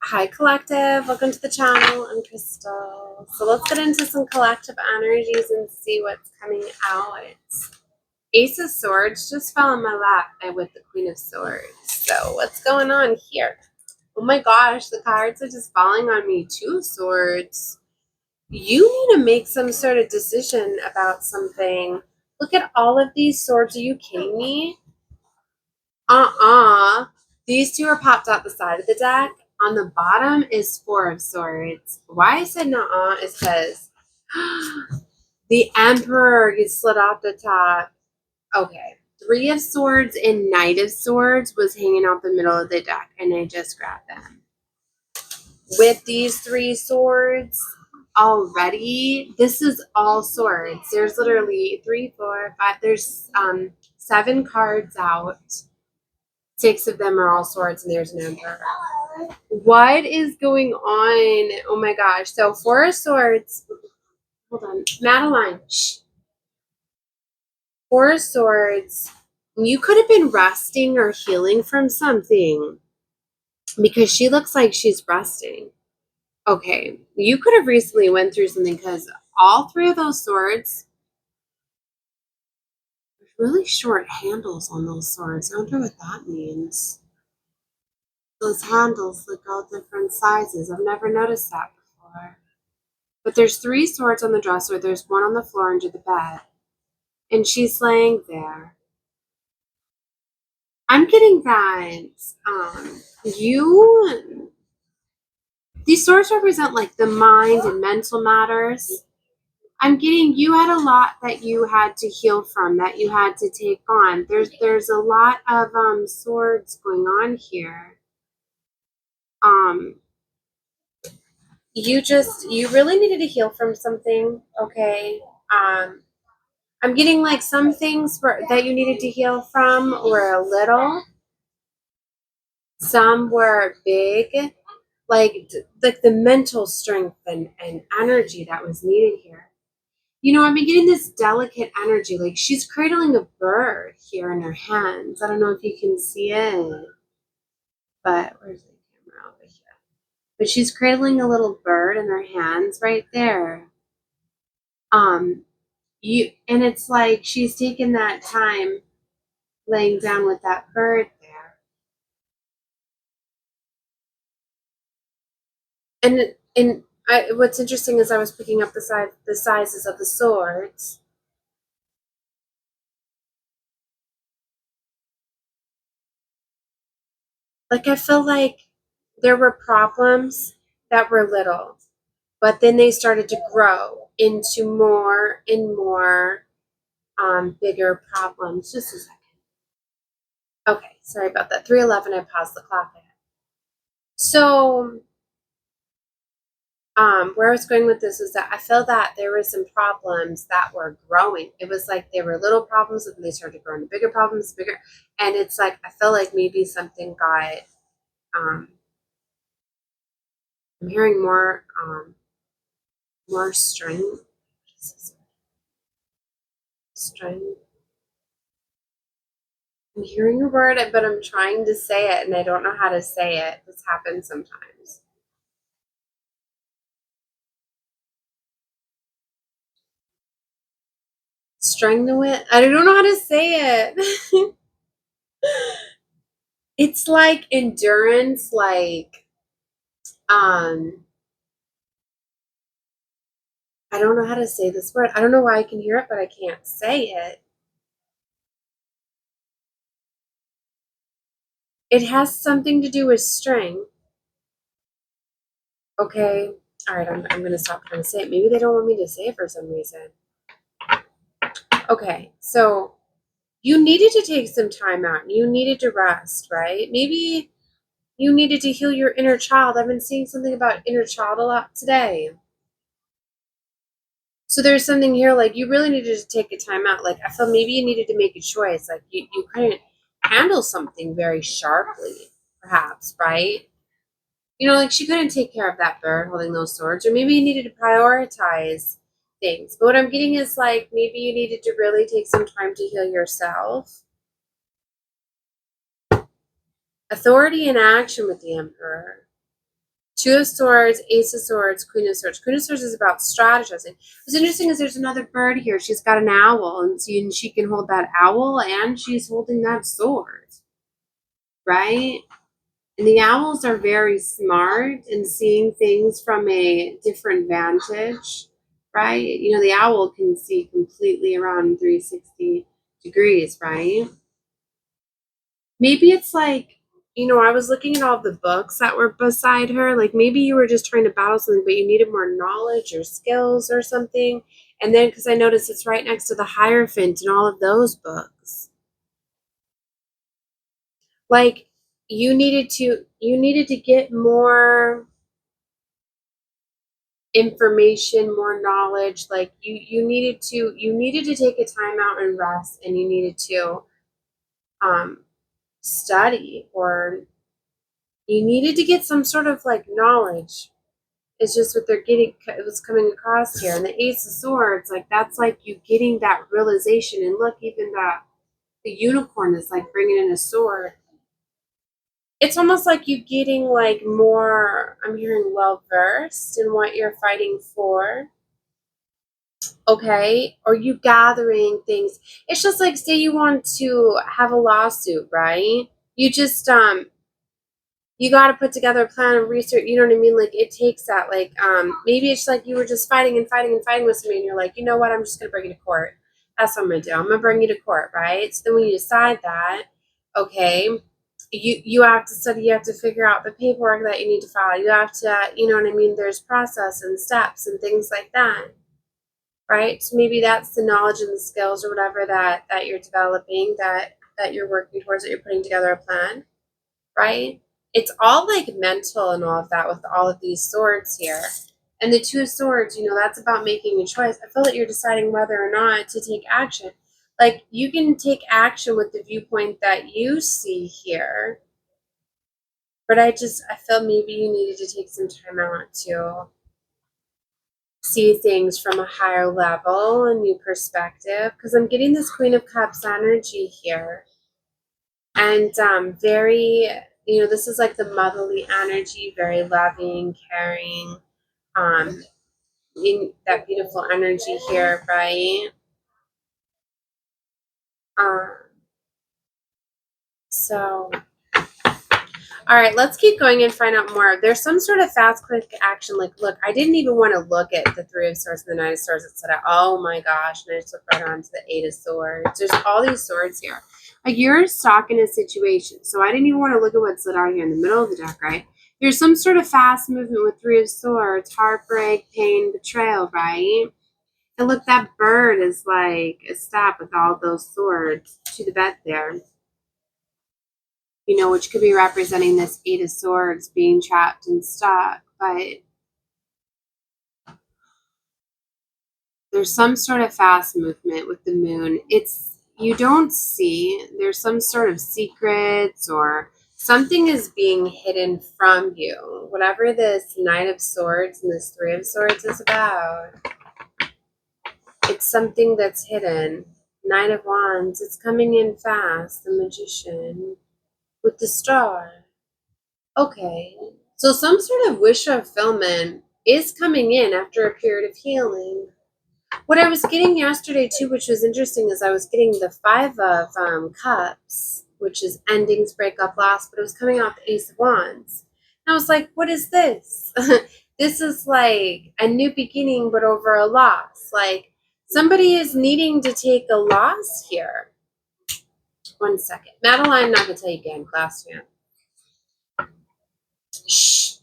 Hi, Collective. Welcome to the channel. I'm Crystal. So let's get into some collective energies and see what's coming out. Ace of Swords just fell in my lap with the Queen of Swords. So what's going on here? Oh my gosh, the cards are just falling on me. Two of Swords. You need to make some sort of decision about something. Look at all of these swords. Are you kidding me? These two are popped out the side of the deck. On the bottom is Four of Swords. Why I said nuh-uh is because the Emperor gets slid off the top. Okay. Three of Swords and Knight of Swords was hanging out the middle of the deck, and I just grabbed them. With these three swords already, this is all swords. There's literally 3, 4, 5. There's 7 cards out. 6 of them are all swords, and there's an Emperor. What is going on? Oh my gosh. So Four of Swords. Hold on. Madeline. Shh. Four of Swords. You could have been resting or healing from something because she looks like she's resting. Okay. You could have recently went through something because all 3 of those swords, really short handles on those swords. I wonder what that means. Those handles look all different sizes. I've never noticed that before. But there's 3 swords on the dresser. There's 1 on the floor under the bed. And she's laying there. I'm getting that these swords represent like the mind and mental matters. I'm getting you had a lot that you had to heal from, that you had to take on. There's a lot of swords going on here. You really needed to heal from something, okay? I'm getting like some things that you needed to heal from were a little. Some were big, like the mental strength and energy that was needed here. You know, I've been getting this delicate energy, like she's cradling a bird here in her hands. I don't know if you can see it, but where's the camera over here? But she's cradling a little bird in her hands right there. And it's like she's taken that time laying down with that bird there. What's interesting is I was picking up the sizes of the swords. Like I feel like there were problems that were little, but then they started to grow into more and more bigger problems. Just a second. Okay, sorry about that. 3:11. I paused the clock. So where I was going with this is that I feel that there were some problems that were growing. It was like they were little problems and they started growing bigger problems, bigger. And it's like, I feel like maybe something got, I'm hearing more string. String. I'm hearing a word, but I'm trying to say it and I don't know how to say it. This happens sometimes. Strenuous. I don't know how to say it. It's like endurance, like I don't know how to say this word. I don't know why I can hear it, but I can't say it. It has something to do with string. Okay. All right, I'm going to stop trying to say it. Maybe they don't want me to say it for some reason. Okay, so you needed to take some time out. You needed to rest, right? Maybe you needed to heal your inner child. I've been seeing something about inner child a lot today. So there's something here like you really needed to take a time out. Like I feel maybe you needed to make a choice. Like you couldn't handle something very sharply, perhaps, right? You know, like she couldn't take care of that bird holding those swords, or maybe you needed to prioritize things. But what I'm getting is like maybe you needed to really take some time to heal yourself. Authority in action with the Emperor. Two of Swords, Ace of Swords, Queen of Swords. Queen of Swords is about strategizing. What's interesting is there's another bird here. She's got an owl, and she can hold that owl, and she's holding that sword, right? And the owls are very smart in seeing things from a different vantage, right? You know, the owl can see completely around 360 degrees, right? Maybe it's like, you know, I was looking at all the books that were beside her. Like maybe you were just trying to battle something, but you needed more knowledge or skills or something. And then because I noticed it's right next to the Hierophant and all of those books. Like you needed to get more information, more knowledge. Like you needed to take a time out and rest, and you needed to study, or you needed to get some sort of like knowledge. It's just what it was coming across here. And the Ace of Swords, like that's like you getting that realization. And look, even the unicorn is like bringing in a sword. It's almost like you getting like more, I'm hearing well versed in what you're fighting for. Okay, or you gathering things. It's just like, say you want to have a lawsuit, right? You just you got to put together a plan of research. You know what I mean? Like it takes that. Like maybe it's like you were just fighting and fighting and fighting with somebody, and you're like, you know what? I'm just gonna bring you to court. That's what I'm gonna do. I'm gonna bring you to court, right? So then when you decide that, okay, you have to study. You have to figure out the paperwork that you need to file. You have to, you know what I mean? There's process and steps and things like that, right? So maybe that's the knowledge and the skills or whatever that you're developing, that you're working towards, that you're putting together a plan, right? It's all like mental and all of that with all of these swords here. And the Two of Swords, you know, that's about making a choice. I feel that you're deciding whether or not to take action. Like you can take action with the viewpoint that you see here. But I feel maybe you needed to take some time out to see things from a higher level, a new perspective. Because I'm getting this Queen of Cups energy here. And very, you know, this is like the motherly energy, very loving, caring, in that beautiful energy here, right? Um, so, all right, let's keep going and find out more. There's some sort of fast, quick action. Like, look, I didn't even want to look at the Three of Swords and the Nine of Swords. It said, oh my gosh, and I just looked right on to the Eight of Swords. There's all these swords here. Like, you're stuck in a situation. So I didn't even want to look at what's lit out here in the middle of the deck, right? There's some sort of fast movement with Three of Swords, heartbreak, pain, betrayal, right? And look, that bird is like a stab with all those swords to the bed there. You know, which could be representing this Eight of Swords being trapped and stuck. But there's some sort of fast movement with the moon. You don't see, there's some sort of secrets or something is being hidden from you. Whatever this Knight of Swords and this Three of Swords is about, it's something that's hidden. Knight of Wands, it's coming in fast. The Magician with the Star. Okay, so some sort of wish fulfillment is coming in after a period of healing. What I was getting yesterday too, which was interesting, is I was getting the Five of Cups, which is endings, breakup, loss, but it was coming off the Ace of Wands. And I was like, what is this? This is like a new beginning, but over a loss. Like somebody is needing to take a loss here. 1 second. Madeline, I'm not going to tell you again, class fan. Shh.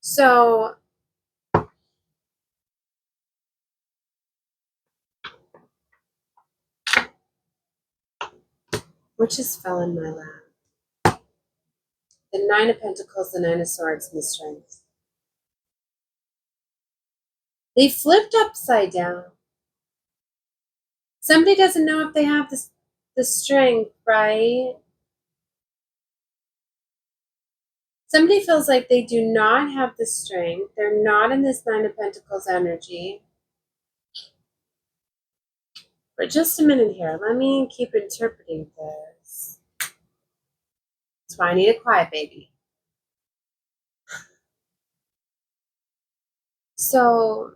So what just fell in my lap? The Nine of Pentacles, the Nine of Swords, and the Strength. They flipped upside down. Somebody doesn't know if they have the strength, right? Somebody feels like they do not have the strength. They're not in this Nine of Pentacles energy. For just a minute here, let me keep interpreting this. That's why I need a quiet baby. So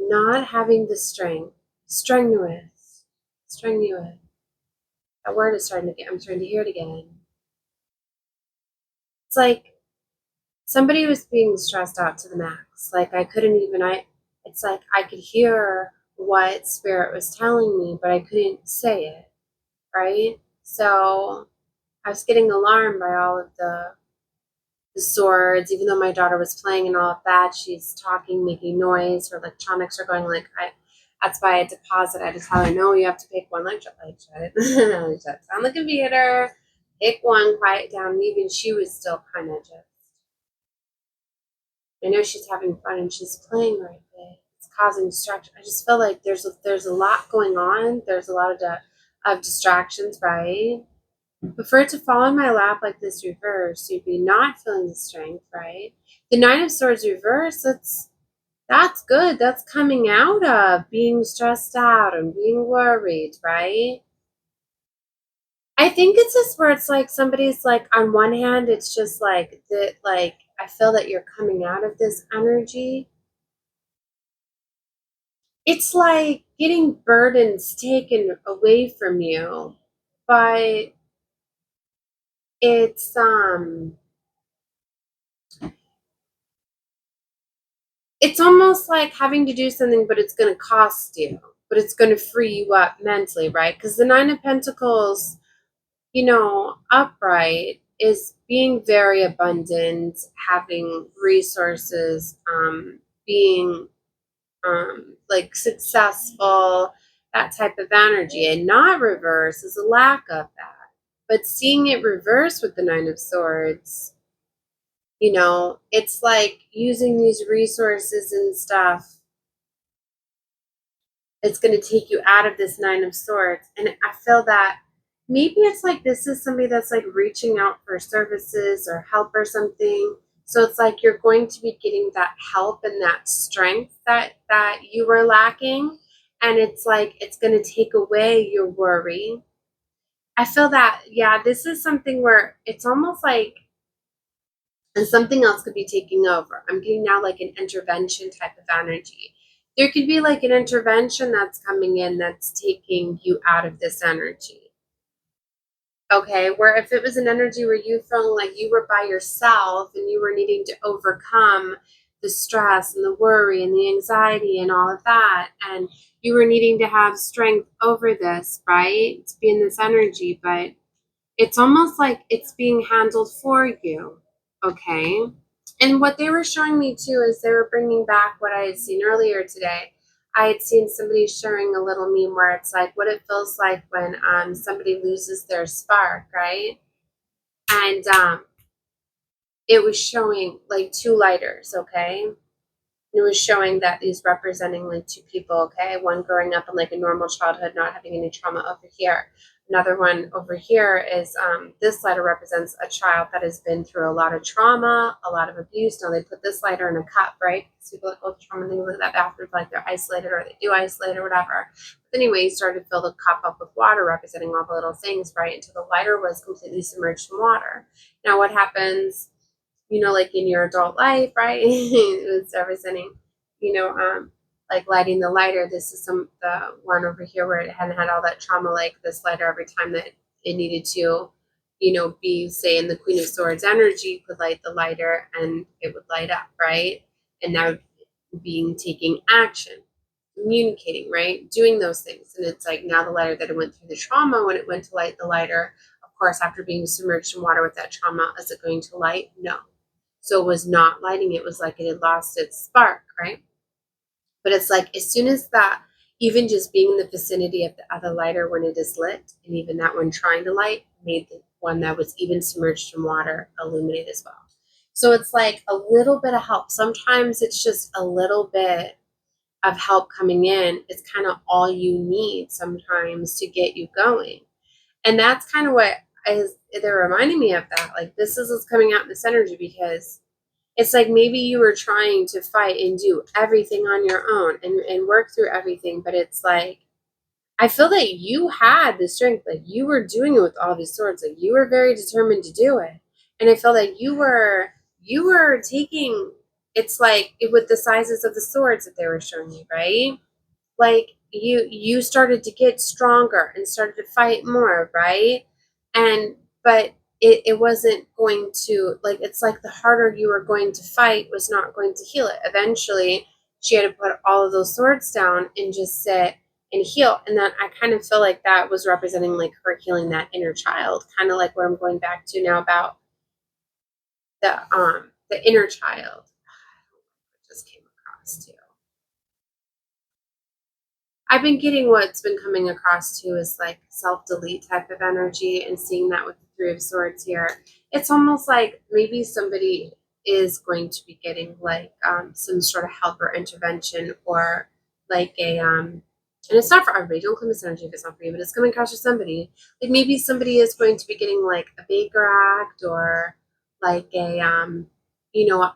not having the strength, strenuous. That word is I'm starting to hear it again. It's like somebody was being stressed out to the max. Like it's like I could hear what spirit was telling me, but I couldn't say it, right? So I was getting alarmed by all of the swords, even though my daughter was playing and all of that. She's talking, making noise, her electronics are going like that's why I had to pause it. I had to tell her, no, you have to pick one, like shut it on the computer, pick one, quiet down. And even she was still kind of just, I know she's having fun and she's playing right there. It's causing distraction. I just feel like there's a lot going on. There's a lot of distractions, right? But for it to fall in my lap like this reverse, you'd be not feeling the strength, right? The Nine of Swords reverse, that's good. That's coming out of being stressed out and being worried, right? I think it's this where it's like somebody's like, on one hand, it's just like that, like I feel that you're coming out of this energy. It's like getting burdens taken away from you, but it's almost like having to do something, but it's going to cost you, but it's going to free you up mentally, right? Because the Nine of Pentacles, upright is being very abundant, having resources, being like successful, that type of energy. And not reverse is a lack of that. But seeing it reverse with the Nine of Swords, it's like using these resources and stuff. It's going to take you out of this Nine of Swords. And I feel that maybe it's like this is somebody that's like reaching out for services or help or something. So it's like you're going to be getting that help and that strength that you were lacking. And it's like it's going to take away your worry. I feel that, yeah, this is something where it's almost like, and something else could be taking over. I'm getting now like an intervention type of energy. There could be like an intervention that's coming in that's taking you out of this energy. Okay, where if it was an energy where you felt like you were by yourself and you were needing to overcome the stress and the worry and the anxiety and all of that, and you were needing to have strength over this, right? To be in this energy, but it's almost like it's being handled for you, okay? And what they were showing me too is they were bringing back what I had seen earlier today. I had seen somebody sharing a little meme where it's like what it feels like when somebody loses their spark, right? And it was showing like two lighters, okay? It was showing that these representing like two people, okay? One growing up in like a normal childhood, not having any trauma over here. Another one over here is this letter represents a child that has been through a lot of trauma, a lot of abuse. Now they put this letter in a cup, right? Because people like, oh, trauma, they look at that afterwards like they're isolated or they do isolate or whatever. But anyway, you started to fill the cup up with water, representing all the little things, right? Until the lighter was completely submerged in water. Now what happens, like in your adult life, right? It was representing, like lighting the lighter. This is the one over here where it hadn't had all that trauma, like this lighter every time that it needed to, be, say, in the Queen of Swords energy, could light the lighter and it would light up, right? And now taking action, communicating, right? Doing those things. And it's like now the lighter that it went through the trauma, when it went to light the lighter, of course, after being submerged in water with that trauma, is it going to light? No. So it was not lighting. It was like it had lost its spark, right? But it's like as soon as that, even just being in the vicinity of the other lighter when it is lit, and even that one trying to light, made the one that was even submerged in water illuminate as well. So it's like a little bit of help. Sometimes it's just a little bit of help coming in. It's kind of all you need sometimes to get you going. And that's kind of what they're reminding me of, that. Like this is what's coming out in this energy, because it's like maybe you were trying to fight and do everything on your own and work through everything, but it's like I feel that you had the strength, like you were doing it with all these swords, like you were very determined to do it. And I feel that you were taking it's like with the sizes of the swords that they were showing you, right? Like you started to get stronger and started to fight more, right? And but it wasn't going to, like, it's like the harder you were going to fight was not going to heal it. Eventually she had to put all of those swords down and just sit and heal. And then I kind of feel like that was representing like her healing that inner child, kind of like where I'm going back to now about the inner child. Just came across too. I've been getting what's been coming across too is like self-delete type of energy, and seeing that with the Three of Swords here. It's almost like maybe somebody is going to be getting like some sort of help or intervention, or like and it's not for everybody. Don't claim this energy if it's not for you, but it's coming across for somebody. Like maybe somebody is going to be getting like a Baker Act, or like a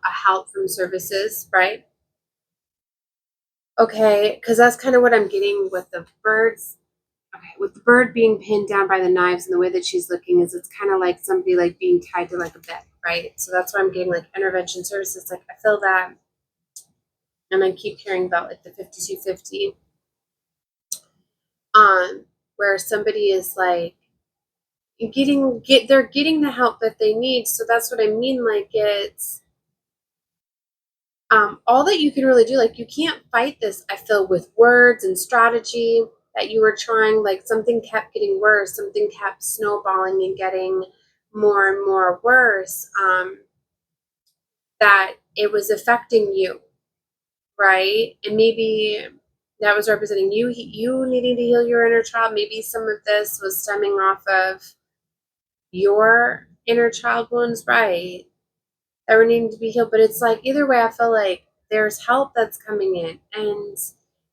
help from services, right? Okay, because that's kind of what I'm getting with the birds. Okay, with the bird being pinned down by the knives, and the way that she's looking is it's kind of like somebody like being tied to like a bed, right? So that's why I'm getting like intervention services. Like I feel that, and I keep hearing about like the 5250, where somebody is like they're getting the help that they need. So that's what I mean. Like it's all that you can really do. Like you can't fight this, I feel, with words and strategy that you were trying. Like something kept getting worse, something kept snowballing and getting more and more worse, that it was affecting you, right? And maybe that was representing you needing to heal your inner child. Maybe some of this was stemming off of your inner child wounds, right, that were needing to be healed. But it's like either way, I feel like there's help that's coming in, and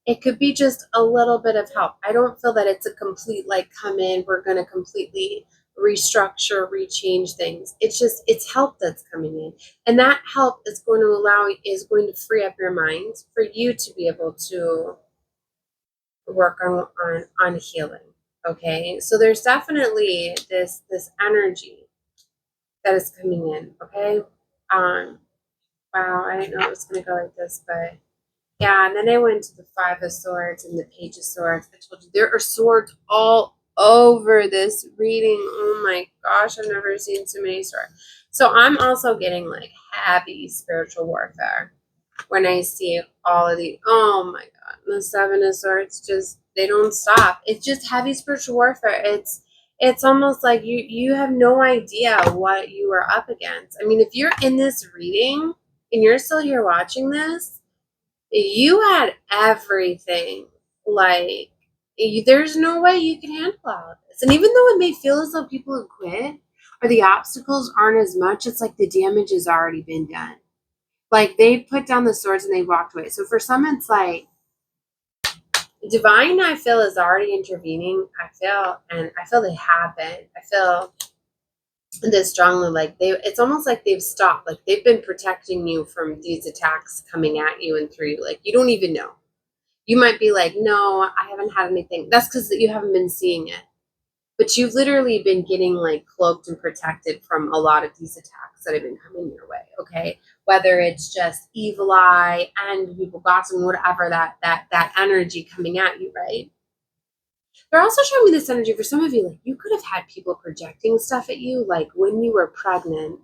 it could be just a little bit of help. I don't feel that it's a complete like come in, we're going to completely restructure, rechange things. It's help that's coming in, and that help is going to free up your mind for you to be able to work on healing. Okay, so there's definitely this energy that is coming in. Okay, wow, I didn't know it was going to go like this, but yeah. And then I went to the Five of Swords and the Page of Swords. I told you there are swords all over this reading. Oh my gosh, I've never seen so many swords. So I'm also getting like heavy spiritual warfare when I see all of the, oh my God, the Seven of Swords, just, they don't stop. It's just heavy spiritual warfare. It's almost like you have no idea what you are up against. I mean, if you're in this reading and you're still here watching this, you had everything. Like, there's no way you can handle all of this. And even though it may feel as though people have quit or the obstacles aren't as much, it's like the damage has already been done. Like they put down the swords and they walked away. So for some, it's like divine, I feel, is already intervening. I feel they have been. I feel this strongly, like it's almost like they've stopped, like they've been protecting you from these attacks coming at you and through you. Like you don't even know. You might be like, no, I haven't had anything. That's because you haven't been seeing it. But you've literally been getting like cloaked and protected from a lot of these attacks that have been coming your way, okay? Whether it's just evil eye and people gossiping, whatever, that energy coming at you, right? They're also showing me this energy for some of you, like you could have had people projecting stuff at you, like when you were pregnant.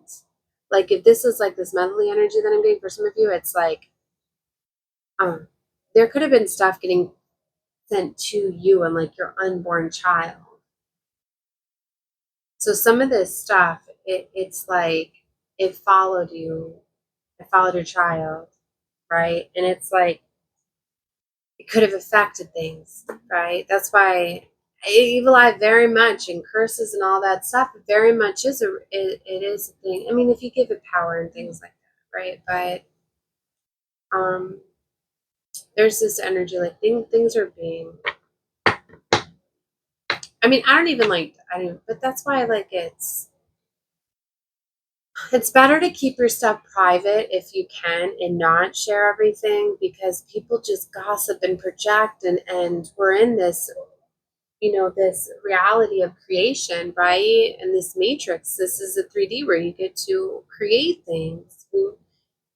Like if this is like this mentally energy that I'm getting for some of you, it's like there could have been stuff getting sent to you and like your unborn child. So some of this stuff, it's like it followed you, it followed your child, right? And it's like it could have affected things, right? That's why evil eye very much, and curses and all that stuff very much it is a thing. I mean, if you give it power and things like that, right? But there's this energy, like things are being. I mean, I don't, but that's why like it's better to keep your stuff private if you can and not share everything, because people just gossip and project, and we're in this, this reality of creation, right? And this matrix, this is a 3D where you get to create things.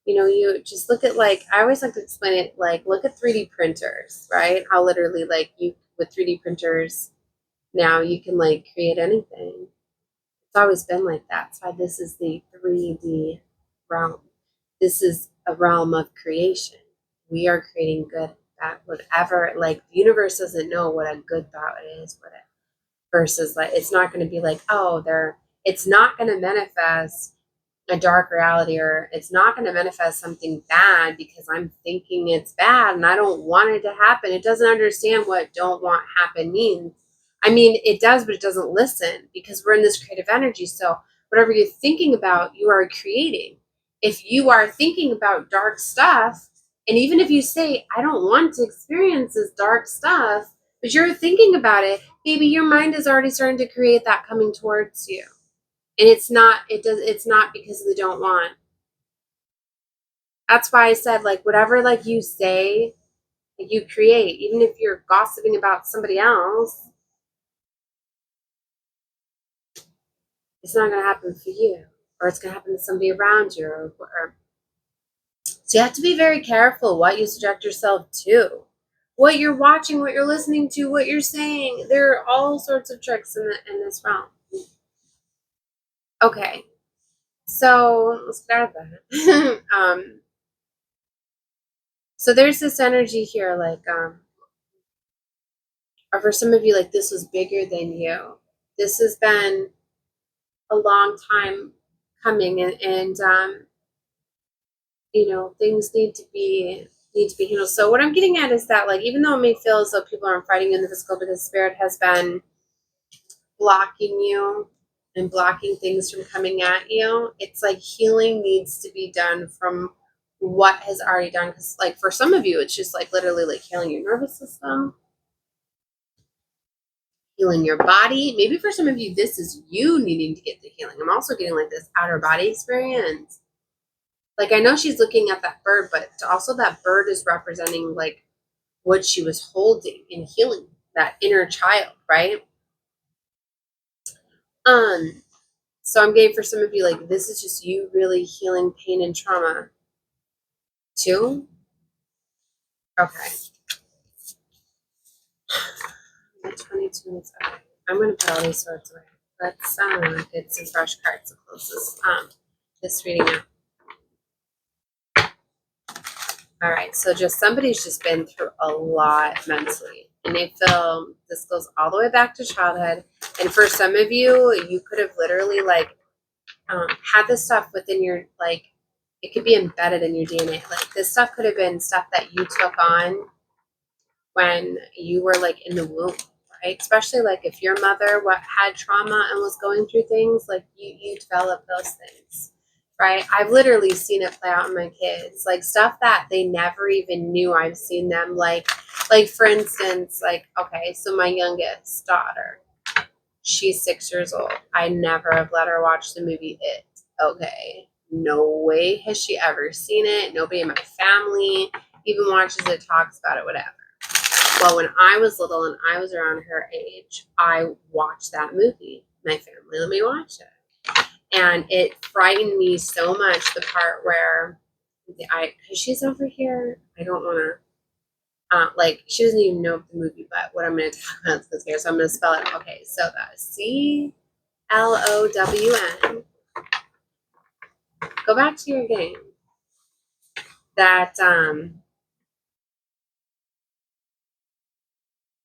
You know, you just look at, like, I always like to explain it, like, look at 3D printers, right? How literally, like, you, with 3D printers, now you can, like, create anything. It's always been like that. That's why this is the 3D realm. This is a realm of creation. We are creating good, bad, whatever. Like, the universe doesn't know what a good thought is, what it, versus, like, it's not going to be like, oh, it's not going to manifest a dark reality, or it's not going to manifest something bad because I'm thinking it's bad and I don't want it to happen. It doesn't understand what don't want happen means. I mean, it does, but it doesn't listen, because we're in this creative energy. So whatever you're thinking about, you are creating. If you are thinking about dark stuff, and even if you say, I don't want to experience this dark stuff, but you're thinking about it, maybe your mind is already starting to create that coming towards you. And it's not because they don't want. That's why I said, like, whatever, like, you say, like, you create. Even if you're gossiping about somebody else, it's not going to happen for you, or it's going to happen to somebody around you, or so you have to be very careful what you subject yourself to, what you're watching, what you're listening to, what you're saying. There are all sorts of tricks in this realm. Okay, so let's get out of that. So there's this energy here, like, or for some of you, like, this was bigger than you. This has been a long time coming, and you know, things need to be handled. So what I'm getting at is that, like, even though it may feel as though people aren't fighting in the physical, because spirit has been blocking you and blocking things from coming at you, it's like healing needs to be done from what has already done. Because, like, for some of you, it's just like literally like healing your nervous system, healing your body. Maybe for some of you, this is you needing to get the healing. I'm also getting, like, this outer body experience. Like, I know she's looking at that bird, but also that bird is representing, like, what she was holding and healing, that inner child, right? So I'm getting, for some of you, like, this is just you really healing pain and trauma too. Okay. 22 minutes. Okay. I'm gonna put all these swords away. Let's get some fresh cards to close this reading out. All right, so just somebody's just been through a lot mentally, and they feel this goes all the way back to childhood. And for some of you, you could have literally, like, had this stuff within your, like, it could be embedded in your DNA. Like, this stuff could have been stuff that you took on when you were, like, in the womb, right? Especially, like, if your mother had trauma and was going through things, like, you develop those things. Right? I've literally seen it play out in my kids, like, stuff that they never even knew. I've seen them, like, for instance, like, okay, so my youngest daughter, she's 6 years old. I never have let her watch the movie It. Okay, no way has she ever seen it. Nobody in my family even watches it, talks about it, whatever. Well, when I was little and I was around her age, I watched that movie. My family let me watch it. And it frightened me so much, the part where because she's over here, I don't want to, like, she doesn't even know the movie, but what I'm going to talk about is here, so I'm going to spell it. Okay, so that's CLOWN. Go back to your game. That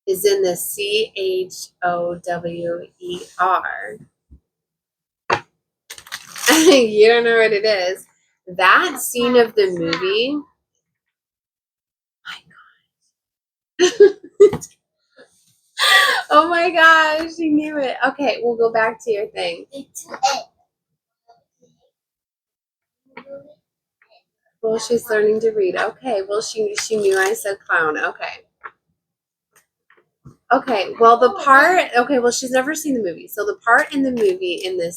is in the CHOWER. You don't know what it is. That scene of the movie. My God. Oh my gosh, she knew it. Okay, we'll go back to your thing. Well, she's learning to read. Okay, well, she knew I said clown. Okay. Okay, well, well, she's never seen the movie. So the part in the movie, in the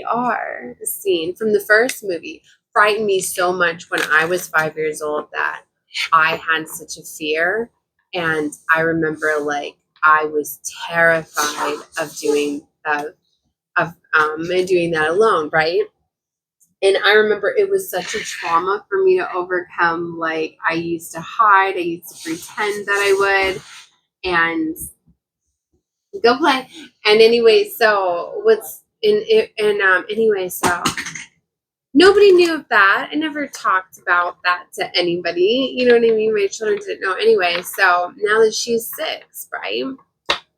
CHOWER scene from the first movie, frightened me so much when I was 5 years old that I had such a fear. And I remember, like, I was terrified of doing that alone, right? And I remember it was such a trauma for me to overcome. Like, I used to hide, I used to pretend that I would, and go play. And anyway, so what's in it? And anyway, so nobody knew of that. I never talked about that to anybody. You know what I mean? My children didn't know anyway. So now that she's 6, right?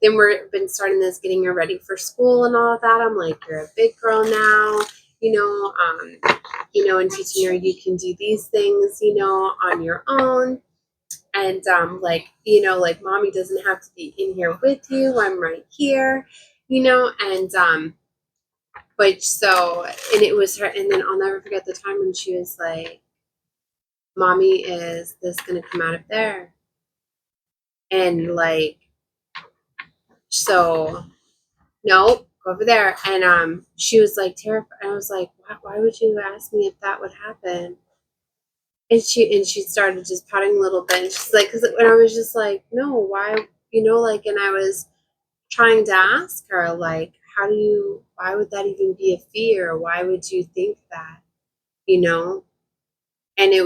Then we've been starting this, getting her ready for school and all of that. I'm like, you're a big girl now, and teaching her you can do these things, on your own. And like mommy doesn't have to be in here with you. I'm right here, and but so, and it was her, and then I'll never forget the time when she was like, mommy, is this gonna come out of there? And like, so no, go over there. And she was like terrified. I was like, why would you ask me if that would happen? And she started just pouting a little bit. And she's like, because when I was just like, no, why, and I was trying to ask her, like, why would that even be a fear? Why would you think that? And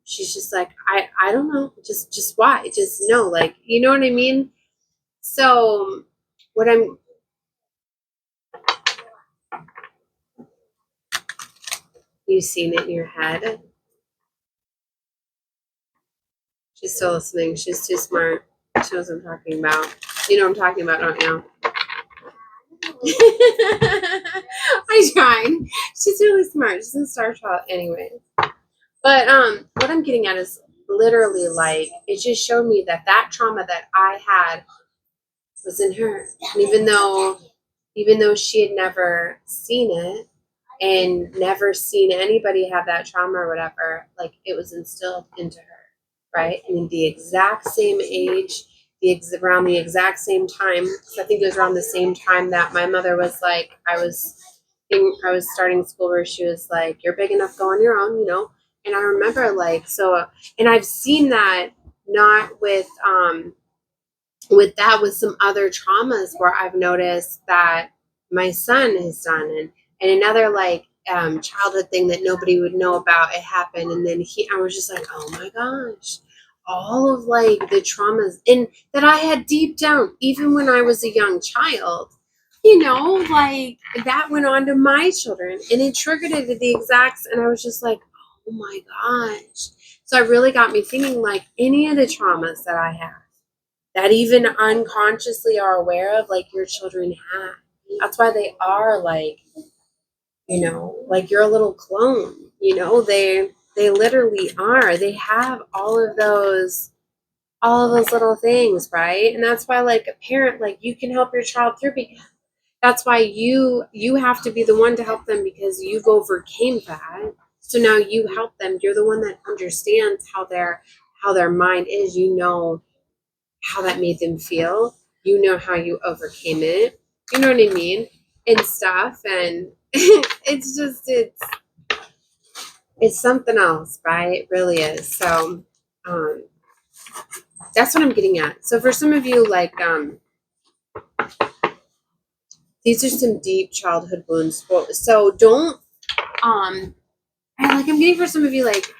she's just like, I don't know, just why, just no, like, you know what I mean? So what I'm you seen it in your head. She's still listening. She's too smart. She knows what I'm talking about. You know what I'm talking about, don't you? I tried. She's really smart. She's a star child anyway. But what I'm getting at is literally like, it just showed me that trauma that I had was in her. And even though she had never seen it and never seen anybody have that trauma or whatever, like, it was instilled into her, right? And in the exact same age, around the exact same time, because I think it was around the same time that my mother was like, I was starting school, where she was like, you're big enough, go on your own, And I remember like, so, and I've seen that not with with some other traumas where I've noticed that my son has done, and another like childhood thing that nobody would know about, it happened, and then I was just like, oh my gosh, all of like the traumas and that I had deep down, even when I was a young child, like that went on to my children, and it triggered it at the exact, and I was just like, oh my gosh. So it really got me thinking, like, any of the traumas that I have that even unconsciously are aware of, like, your children have. That's why they are like, like you're a little clone, they literally are. They have all of those little things, right? And that's why, like, a parent, like, you can help your child through, because that's why you have to be the one to help them, because you've overcame that. So now you help them. You're the one that understands how their mind is, how that made them feel, how you overcame it, you know what I mean, and stuff. And it's just, it's something else, right? It really is. So that's what I'm getting at. So for some of you, like, these are some deep childhood wounds. So don't, I'm getting for some of you, like,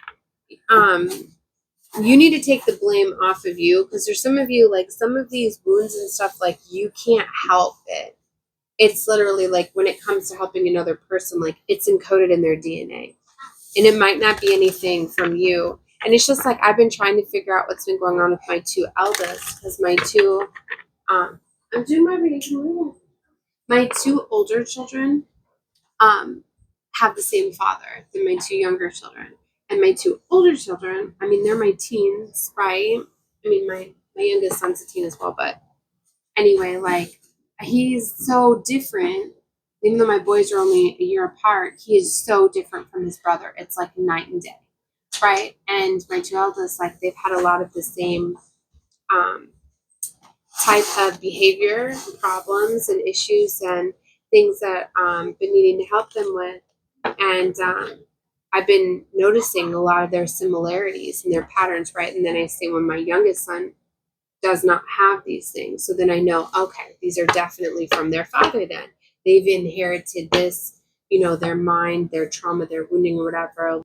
you need to take the blame off of you, because there's some of you, like, some of these wounds and stuff, like, you can't help it. It's literally like, when it comes to helping another person, like, it's encoded in their DNA, and it might not be anything from you. And it's just like, I've been trying to figure out what's been going on with my 2 eldest, because my 2, I'm doing my reading. My 2 older children, have the same father than my 2 younger children. And my 2 older children, I mean, they're my teens, right? I mean, my youngest son's a teen as well, but anyway, like, he's so different. Even though my boys are only a year apart, he is so different from his brother. It's like night and day, right? And my 2 eldest, like, they've had a lot of the same type of behavior problems and issues and things that been needing to help them with. And I've been noticing a lot of their similarities and their patterns, right? And then I say, when my youngest son does not have these things, so then I know, okay, these are definitely from their father then. They've inherited this, you know, their mind, their trauma, their wounding or whatever,